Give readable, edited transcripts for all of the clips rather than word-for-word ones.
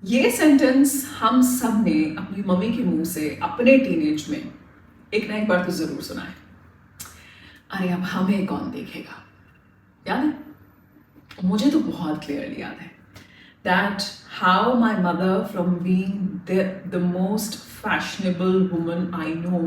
ये सेंटेंस हम सब ने अपनी मम्मी के मुंह से अपने टीनेज में एक ना एक बार तो जरूर सुना है। अरे अब हमें कौन देखेगा। याद है? मुझे तो बहुत क्लियरली याद है that how my mother from being the most fashionable woman I know,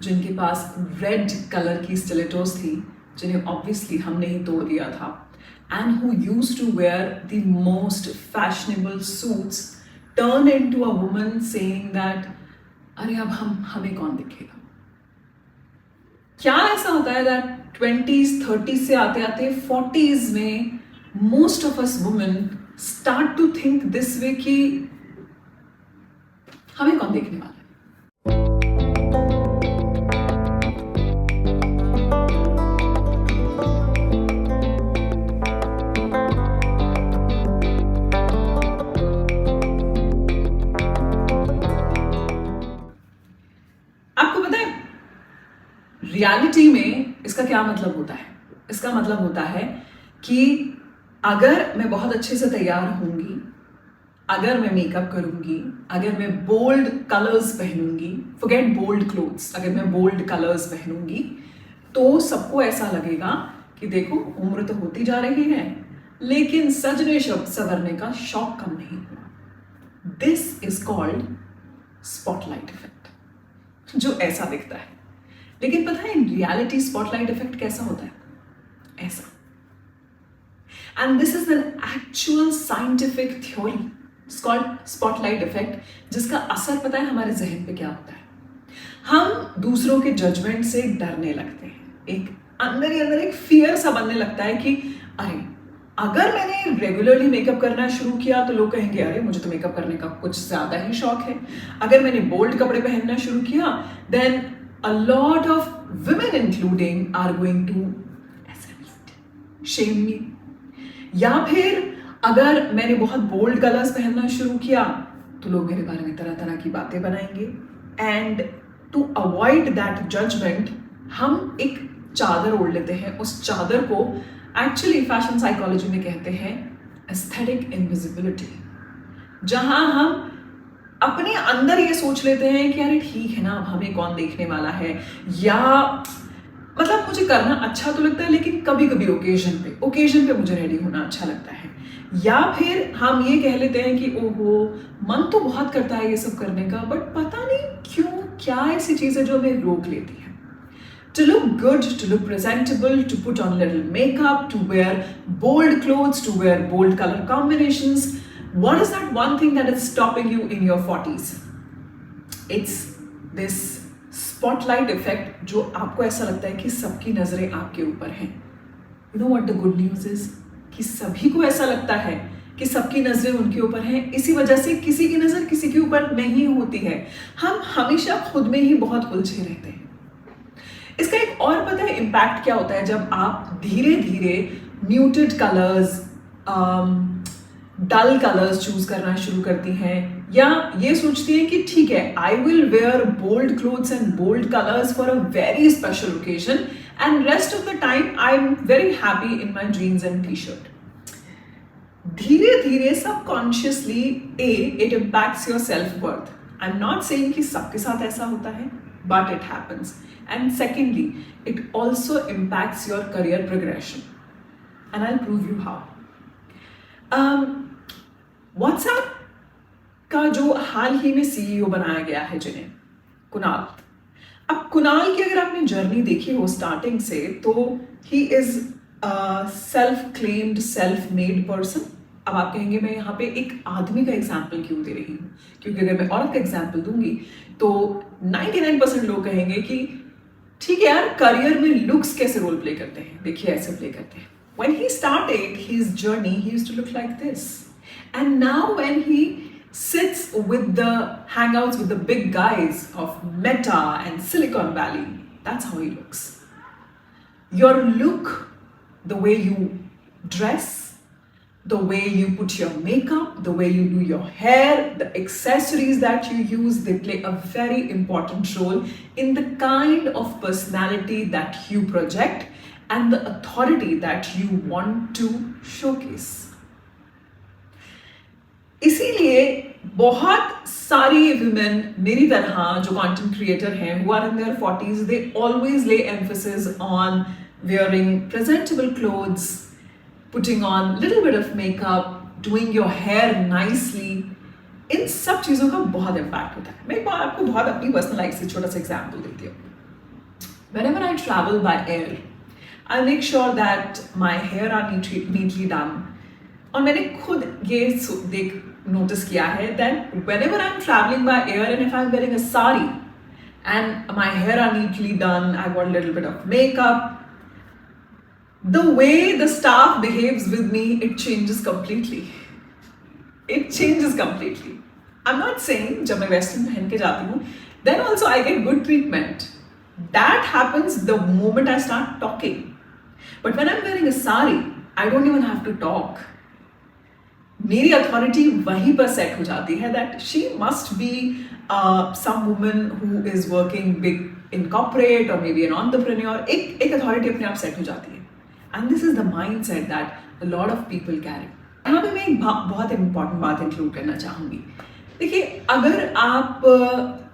जिनके पास रेड कलर की स्टिलेटोस थी जिन्हें ऑब्वियसली हमने ही तोड़ दिया था, and who used to wear the most fashionable suits, turn into a woman saying that अरे अब हमें कौन दिखेगा। क्या ऐसा होता है दैट 20s 30s से आते आते 40s में most of us women start to think this way कि हमें कौन देखने वाला है। आपको पता है रियलिटी में इसका क्या मतलब होता है? इसका मतलब होता है कि अगर मैं बहुत अच्छे से तैयार होंगी, अगर मैं मेकअप करूंगी, अगर मैं बोल्ड कलर्स पहनूंगी, फॉरगेट बोल्ड क्लोथ्स, अगर मैं बोल्ड कलर्स पहनूंगी तो सबको ऐसा लगेगा कि देखो उम्र तो होती जा रही है लेकिन सजने संवरने का शौक कम नहीं हुआ। This is called spotlight effect, जो ऐसा दिखता है। लेकिन पता है इन रियलिटी स्पॉटलाइट इफेक्ट कैसा होता है? ऐसा। And this is an actual scientific theory called spotlight effect, जिसका असर पता है हमारे जहन पे क्या होता है? हम दूसरों के जजमेंट से डरने लगते हैं, एक अंदर ही अंदर एक फियर सा बनने लगता है कि अरे अगर मैंने रेगुलरली मेकअप करना शुरू किया तो लोग कहेंगे अरे मुझे तो मेकअप करने का कुछ ज्यादा ही शौक है। अगर मैंने बोल्ड कपड़े पहनना शुरू किया then a lot of women including are going to shame me। या फिर अगर मैंने बहुत बोल्ड कलर्स पहनना शुरू किया तो लोग मेरे बारे में तरह तरह की बातें बनाएंगे। And to avoid that judgement हम एक चादर ओढ़ लेते हैं। उस चादर को एक्चुअली फैशन साइकोलॉजी में कहते हैं एस्थेटिक इनविजिबिलिटी, जहां हम अपने अंदर ये सोच लेते हैं कि अरे ठीक है ना, अब हमें कौन देखने वाला है, या मतलब मुझे करना अच्छा तो लगता है लेकिन कभी कभी ओकेजन पे मुझे रेडी होना अच्छा लगता है। या फिर हम ये कह लेते हैं कि ओहो मन तो बहुत करता है ये सब करने का बट पता नहीं क्यों क्या ऐसी चीज है जो हमें रोक लेती है। To look good, to look presentable, to put on little makeup, to wear bold clothes, to wear bold color combinations. What is that one thing that is stopping you in your 40s? It's this spotlight effect, जो आपको ऐसा लगता है कि सबकी नजरें आपके ऊपर हैं। You know what the good news is? कि सभी को ऐसा लगता है कि सबकी नजरें उनके ऊपर हैं, इसी वजह से किसी की नजर किसी के ऊपर नहीं होती है। हम हमेशा खुद में ही बहुत उलझे रहते हैं। इसका एक और पता है इम्पैक्ट क्या होता है? जब आप धीरे धीरे म्यूटेड कलर्स, डल कलर्स चूज करना शुरू करती हैं, या ये सोचती हैं कि ठीक है I will wear bold clothes and bold colours for a very special occasion and rest of the time I am very happy in my jeans and T shirt. धीरे धीरे subconsciously it impacts your self worth. I am not saying कि सबके साथ ऐसा होता है but it happens. And secondly, it also impacts your career progression. And I'll prove you how. WhatsApp का जो हाल ही में CEO बनाया गया है जिन्हें, कुणाल। अब कुणाल की अगर आपने जर्नी देखी हो स्टार्टिंग से तो he is a self-claimed, self-made person। अब आप कहेंगे मैं यहाँ पे एक आदमी का एग्जाम्पल क्यों दे रही हूँ, क्योंकि अगर मैं औरत का एग्जाम्पल दूंगी तो 99% लोग कहेंगे कि ठीक है यार करियर में लुक्स कैसे रोल प्ले करते हैं, देखिए ऐसे प्ले करते हैं। When he started his journey, he used to look like this. And now when he sits with the hangouts with the big guys of Meta and Silicon Valley, that's how he looks. Your look, the way you dress, the way you put your makeup, the way you do your hair, the accessories that you use, they play a very important role in the kind of personality that you project and the authority that you want to showcase. इसीलिए बहुत सारी women मेरी तरह जो content creator हैं who are in their 40s, they always lay emphasis on wearing presentable clothes, putting on little bit of makeup, doing your hair nicely. इन सब चीज़ों का बहुत इम्पैक्ट होता है। मैं एक बार आपको बहुत अपनी पर्सनल लाइफ से छोटा सा एग्जाम्पल देती हूँ। Whenever I travel by air, I make sure that my hair are neatly done. और मैंने खुद ये नोटिस किया है that whenever I'm traveling by air and if I'm wearing a sari and my hair are neatly done, I got a little bit of makeup, the way the staff behaves with me, it changes completely. It changes completely. I'm not saying जब मैं western पहन के जाती हूँ then also I get good treatment. That happens the moment I start talking. But when I'm wearing a sari, I don't even have to talk. मेरी authority वहीं पर set हो जाती है that she must be some woman who is working big in corporate or maybe an entrepreneur. एक authority अपने आप set हो जाती है. And this is the mindset that a lot of people carry. यहाँ पे मैं एक बहुत इम्पॉर्टेंट बात इंक्लूड करना चाहूँगी। देखिए, अगर आप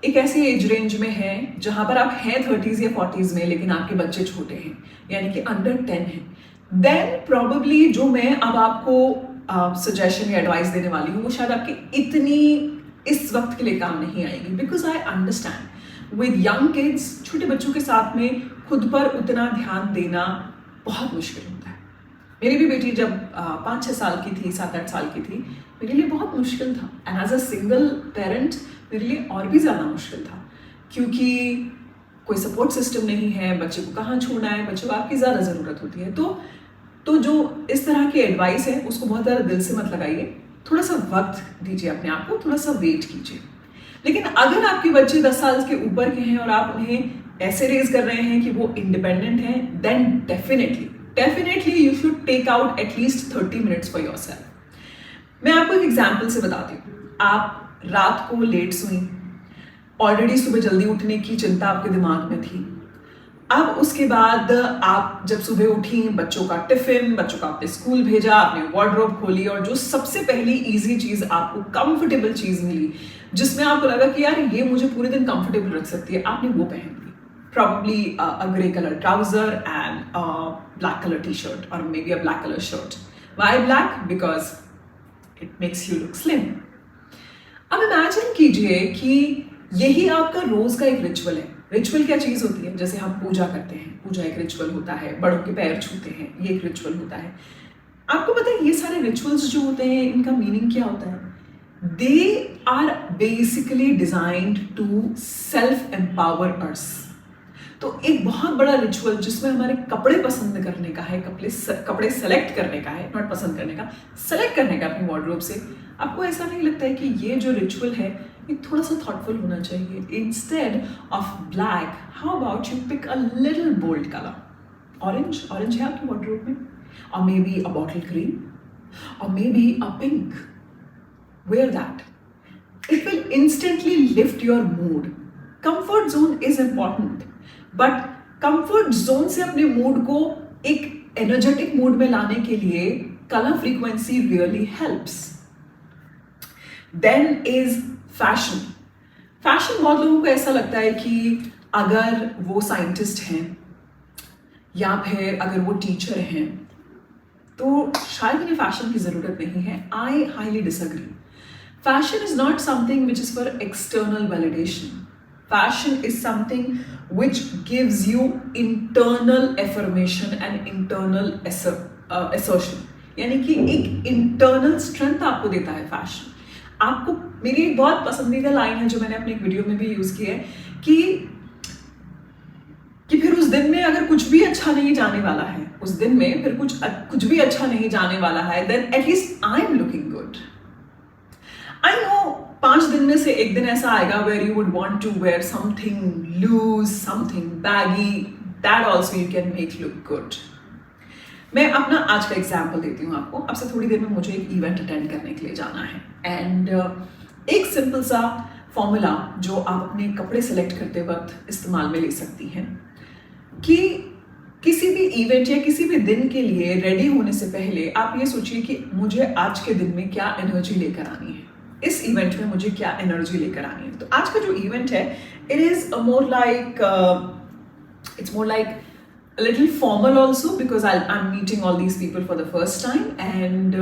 एक ऐसी एज रेंज में हैं जहाँ पर आप हैं 30s या 40s में लेकिन आपके बच्चे छोटे हैं यानी कि अंडर 10 हैं, देन प्रॉबेबली जो मैं अब आपको सजेशन या एडवाइस देने वाली हूँ वो शायद आपकी इतनी इस वक्त के लिए काम नहीं आएगी। Because I understand with young kids, छोटे बच्चों के साथ में खुद पर उतना ध्यान देना बहुत मुश्किल होता है। मेरी भी बेटी जब 5-6 साल की थी, 7-8 साल की थी, मेरे लिए बहुत मुश्किल था। And as a single parent मेरे लिए और भी ज़्यादा मुश्किल था क्योंकि कोई सपोर्ट सिस्टम नहीं है, बच्चे को कहाँ छोड़ना है, बच्चे को आपकी ज़्यादा ज़रूरत होती है। तो जो इस तरह की एडवाइस है उसको बहुत ज़्यादा दिल से मत लगाइए, थोड़ा सा वक्त दीजिए अपने आप को, थोड़ा सा वेट कीजिए। लेकिन अगर आपके बच्चे 10 साल के ऊपर के हैं और आप उन्हें ऐसे रेज कर रहे हैं कि वो इंडिपेंडेंट हैं, then definitely you should take out at least 30 minutes for yourself. मैं आपको एक एग्जाम्पल से बताती हूँ। आप रात को लेट सोई, ऑलरेडी सुबह जल्दी उठने की चिंता आपके दिमाग में थी। अब उसके बाद आप जब सुबह उठी, बच्चों का टिफिन, बच्चों का आपने स्कूल भेजा, आपने वार्डरोब खोली और जो सबसे पहली इजी चीज आपको कंफर्टेबल चीज मिली जिसमें आपको लगा कि यार ये मुझे पूरे दिन कंफर्टेबल रख सकती है, आपने वो पहन ली। Probably a grey color trouser and a black color t-shirt or maybe a black color shirt. Why black? Because it makes you look slim. अब इमेजिन कीजिए कि यही आपका रोज का एक रिचुअल है। रिचुअल क्या चीज होती है? जैसे हम पूजा करते हैं, पूजा एक रिचुअल होता है, बड़ों के पैर छूते हैं, ये एक रिचुअल होता है। आपको पता है ये सारे रिचुअल्स जो होते हैं इनका मीनिंग क्या होता है? They are basically designed to self-empower us. तो एक बहुत बड़ा रिचुअल जिसमें हमारे कपड़े पसंद करने का है, कपड़े सेलेक्ट करने का है, नॉट पसंद करने का, सेलेक्ट करने का अपनी वार्डरोब से। आपको ऐसा नहीं लगता है कि ये जो रिचुअल है ये थोड़ा सा थॉटफुल होना चाहिए? Instead of black, how about you pick a little bold colour? Orange है आपकी वार्डरोब में, और maybe a bottle green, और maybe a pink. Wear that, it will instantly lift your mood. Comfort zone is important, but comfort zone से अपने mood को एक energetic mood में लाने के लिए colour frequency really helps. Then is fashion. Fashion बहुत लोगों को ऐसा लगता है कि अगर वो साइंटिस्ट हैं या फिर अगर वो टीचर हैं तो शायद उन्हें फैशन की जरूरत नहीं है। I highly disagree. Fashion is not something which is for external validation. Fashion is something which gives you internal affirmation and internal assertion, यानी कि एक internal strength आपको देता है फैशन। आपको, मेरी एक बहुत पसंदीदा लाइन है जो मैंने अपने एक वीडियो में भी यूज की है कि फिर उस दिन में अगर कुछ भी अच्छा नहीं जाने वाला है, उस दिन में फिर कुछ भी अच्छा नहीं जाने वाला है, then at least I'm looking good. I know 5 दिन में से एक दिन ऐसा आएगा where you would want to wear something loose, something baggy, that also you can make look good. मैं अपना आज का एग्जाम्पल देती हूँ आपको। अब से थोड़ी देर में मुझे एक इवेंट अटेंड करने के लिए जाना है एंड एक सिंपल सा फॉर्मूला जो आप अपने कपड़े सेलेक्ट करते वक्त इस्तेमाल में ले सकती हैं कि किसी भी इवेंट या किसी भी दिन के लिए रेडी होने से पहले आप ये सोचिए कि मुझे आज के दिन में क्या एनर्जी लेकर आनी है। इस इवेंट में मुझे क्या एनर्जी लेकर आनी है। तो आज का जो इवेंट है, it is more like it's more like a little formal also, because I'm meeting all these people for the first time, and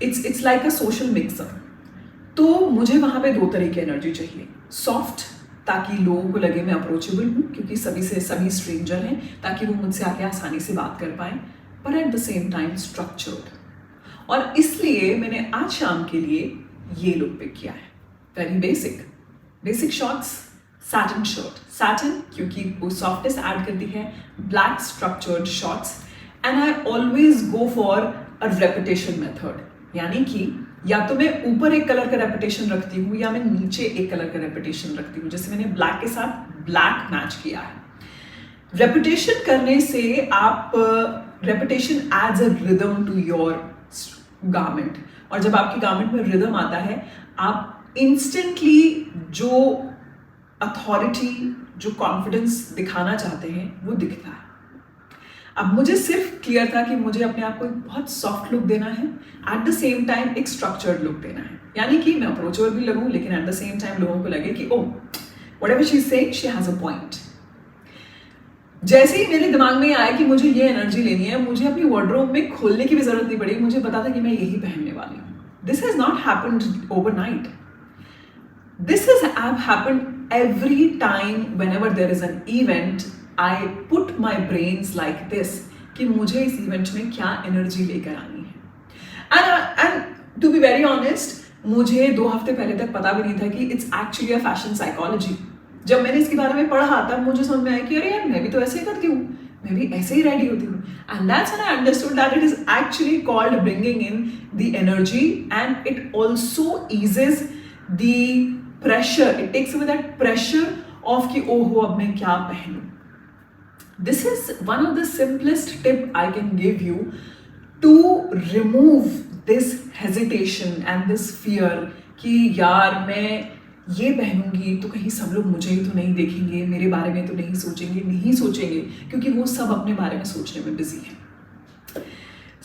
it's like a social mix-up. तो मुझे वहाँ पे दो तरह की एनर्जी चाहिए। सॉफ्ट, ताकि लोगों को लगे मैं अप्रोचेबल हूँ, क्योंकि सभी स्ट्रेंजर हैं, ताकि वो मुझसे आके आसानी से बात कर पाएँ, पर at the same time structured. और इसलिए मैंने आज शाम के लिए ये लुक पिक किया है। Very basic shorts, satin shirt, satin क्योंकि वो सॉफ्टनेस ऐड करती है, black structured shorts, and I always go for a repetition method, यानी कि या तो मैं ऊपर एक कलर का रेपिटेशन रखती हूँ या मैं नीचे एक कलर का रेपिटेशन रखती हूँ। जैसे मैंने ब्लैक के साथ ब्लैक मैच किया है। रेपिटेशन करने से आप repetition adds a rhythm to your garment, और जब आपके गारमेंट में रिदम आता है, आप इंस्टेंटली जो अथॉरिटी, जो कॉन्फिडेंस दिखाना चाहते हैं, वो दिखता है। अब मुझे सिर्फ क्लियर था कि मुझे अपने आप को एक बहुत सॉफ्ट लुक देना है, एट द सेम टाइम एक स्ट्रक्चर्ड लुक देना है, यानी कि मैं अप्रोचेबल भी लगूं, लेकिन एट द सेम टाइम लोगों को लगे कि oh, whatever she is saying, she has a point. जैसे ही मेरे दिमाग में आया कि मुझे ये एनर्जी लेनी है, मुझे अपनी वार्डरोब में खोलने की भी जरूरत नहीं पड़ी। मुझे पता था कि मैं यही पहनने वाली हूँ। This has not happened overnight. This has happened every time whenever there is an event. I put my brains like this कि मुझे इस इवेंट में क्या एनर्जी लेकर आनी है। And to be very honest, मुझे 2 हफ्ते पहले तक पता भी नहीं था कि it's actually a fashion psychology। जब मैंने इसके बारे में पढ़ा तब मुझे समझ में आया कि अरे यार, मैं भी तो ऐसे ही करती हूँ, मैं भी ऐसे ही रेडी होती हूँ। And that's when I understood that it is actually called bringing in the energy, and it also eases the pressure, it takes away that pressure of कि ओहो अब मैं क्या पहनूं। This is one of the simplest tip I can give you to remove this hesitation and this fear कि यार मैं ये पहनूंगी तो कहीं सब लोग मुझे ही तो नहीं देखेंगे, मेरे बारे में तो नहीं सोचेंगे, क्योंकि वो सब अपने बारे में सोचने में बिजी है।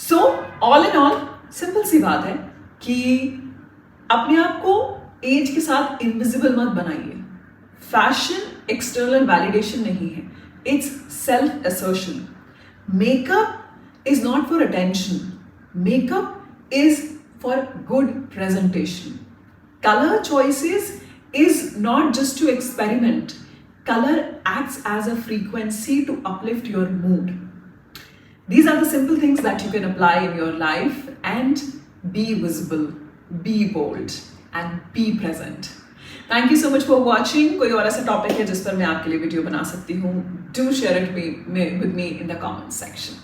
So all in all, simple सी बात है कि अपने आप को एज के साथ इनविजिबल मत बनाइए। फैशन एक्सटर्नल वैलिडेशन नहीं है, it's self assertion. Makeup is not for attention, makeup is for good presentation. Colour choices is not just to experiment, colour acts as a frequency to uplift your mood. These are the simple things that you can apply in your life and be visible, be bold and be present. Thank you so much for watching. कोई और ऐसा topic है जिस पर मैं आपके लिए video बना सकती हूँ, do share it with me in the comment section.